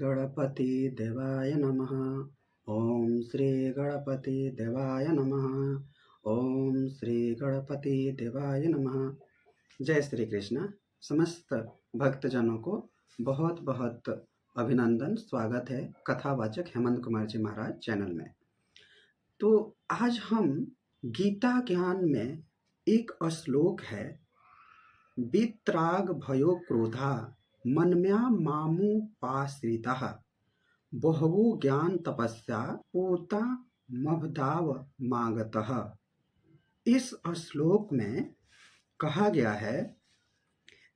गणपति देवाय नमः। ओम श्री गणपति देवाय नमः। ओम श्री गणपति देवाय नमः। जय श्री कृष्ण। समस्त भक्तजनों को बहुत बहुत अभिनंदन, स्वागत है कथावाचक हेमंत कुमार जी महाराज चैनल में। तो आज हम गीता ज्ञान में एक श्लोक है, वित्राग भयो क्रोधा मनम्या मामुपाश्रितः बहवो ज्ञान तपस्या पूता मभदाव मागतः। इस श्लोक में कहा गया है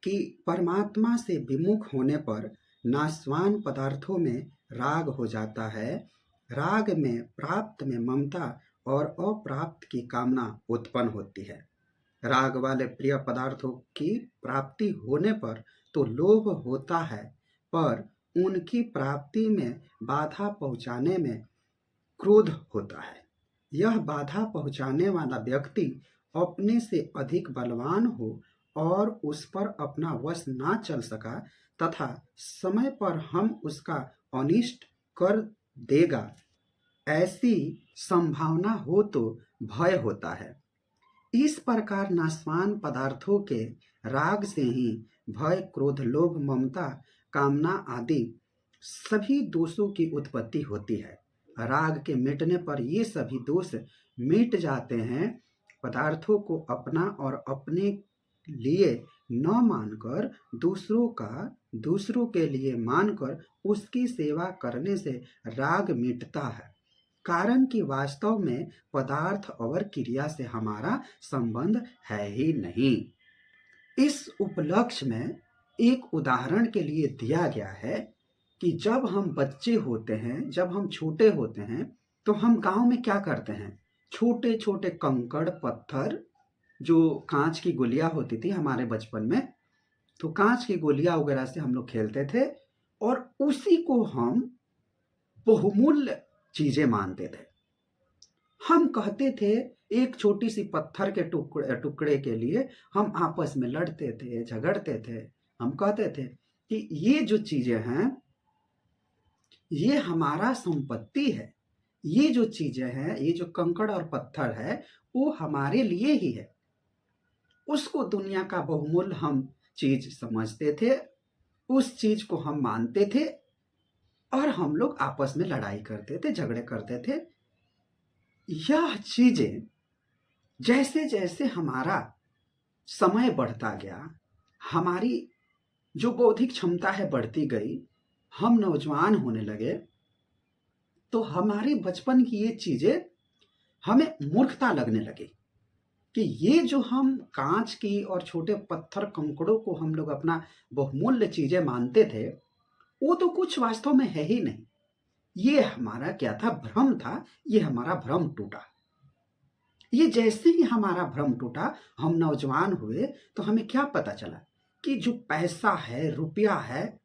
कि परमात्मा से विमुख होने पर नाशवान पदार्थों में राग हो जाता है। राग में प्राप्त में ममता और अप्राप्त की कामना उत्पन्न होती है। राग वाले प्रिय पदार्थों की प्राप्ति होने पर तो लोभ होता है, पर उनकी प्राप्ति में बाधा पहुंचाने में क्रोध होता है। यह बाधा पहुंचाने वाला व्यक्ति अपने से अधिक बलवान हो और उस पर अपना वश ना चल सका तथा समय पर हम उसका अनिष्ट कर देगा, ऐसी संभावना हो तो भय होता है। इस प्रकार नाशवान पदार्थों के राग से ही भय, क्रोध, लोभ, ममता, कामना आदि सभी दोषों की उत्पत्ति होती है। राग के मिटने पर ये सभी दोष मिट जाते हैं। पदार्थों को अपना और अपने लिए न मानकर दूसरों के लिए मानकर उसकी सेवा करने से राग मिटता है। कारण कि वास्तव में पदार्थ और क्रिया से हमारा संबंध है ही नहीं। इस उपलक्ष्य में एक उदाहरण के लिए दिया गया है कि जब हम बच्चे होते हैं, जब हम छोटे होते हैं, तो हम गांव में क्या करते हैं, छोटे छोटे कंकड़ पत्थर, जो कांच की गोलियां होती थी हमारे बचपन में, तो कांच की गोलियां वगैरह से हम लोग खेलते थे और उसी को हम बहुमूल्य चीजें मानते थे। हम कहते थे एक छोटी सी पत्थर के टुकड़े के लिए हम आपस में लड़ते थे, झगड़ते थे। हम कहते थे कि ये जो चीजें हैं ये हमारा संपत्ति है, ये जो चीजें हैं, ये जो कंकड़ और पत्थर है वो हमारे लिए ही है। उसको दुनिया का बहुमूल्य हम चीज समझते थे, उस चीज को हम मानते थे और हम लोग आपस में लड़ाई करते थे, झगड़े करते थे। यह चीजें जैसे जैसे हमारा समय बढ़ता गया, हमारी जो बौद्धिक क्षमता है बढ़ती गई, हम नौजवान होने लगे, तो हमारी बचपन की ये चीजें हमें मूर्खता लगने लगी कि ये जो हम कांच की और छोटे पत्थर कंकड़ों को हम लोग अपना बहुमूल्य चीजें मानते थे, वो तो कुछ वास्तव में है ही नहीं। ये हमारा क्या था, भ्रम था। ये हमारा भ्रम टूटा। ये जैसे ही हमारा भ्रम टूटा, हम नौजवान हुए, तो हमें क्या पता चला कि जो पैसा है, रुपया है,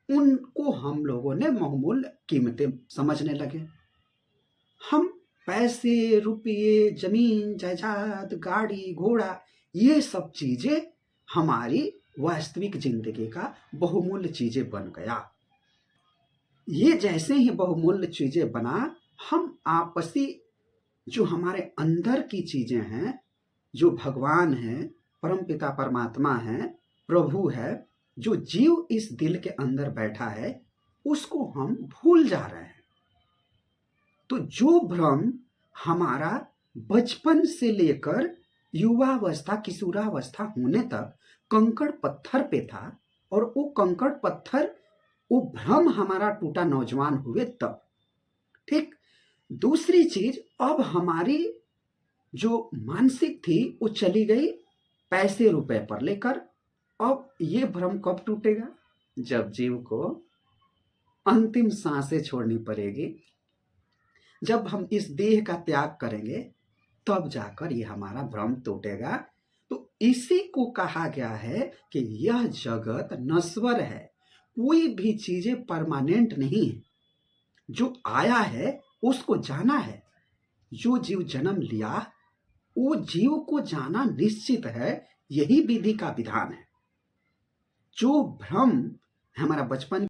उनको हम लोगों ने बहुमूल्य कीमतें समझने लगे। हम पैसे, रुपये, जमीन जायदाद, गाड़ी घोड़ा, ये सब चीजें हमारी वास्तविक जिंदगी का बहुमूल्य चीजें बन गया। ये जैसे ही बहुमूल्य चीजें बना, हम आपसी जो हमारे अंदर की चीजें हैं, जो भगवान है, परमपिता परमात्मा है, प्रभु है, जो जीव इस दिल के अंदर बैठा है, उसको हम भूल जा रहे हैं। तो जो भ्रम हमारा बचपन से लेकर युवावस्था, किशोरावस्था होने तक कंकड़ पत्थर पे था, और वो कंकड़ पत्थर, वो भ्रम हमारा टूटा नौजवान हुए तब। ठीक। दूसरी चीज, अब हमारी जो मानसिक थी वो चली गई पैसे रुपए पर लेकर। अब ये भ्रम कब टूटेगा, जब जीव को अंतिम सांसें छोड़नी पड़ेगी, जब हम इस देह का त्याग करेंगे, तब जाकर ये हमारा भ्रम टूटेगा। तो इसी को कहा गया है कि यह जगत नश्वर है, कोई भी चीजें परमानेंट नहीं है। जो आया है उसको जाना है। जो जीव जन्म लिया, वो जीव को जाना निश्चित है। यही विधि का विधान है। जो भ्रम हमारा बचपन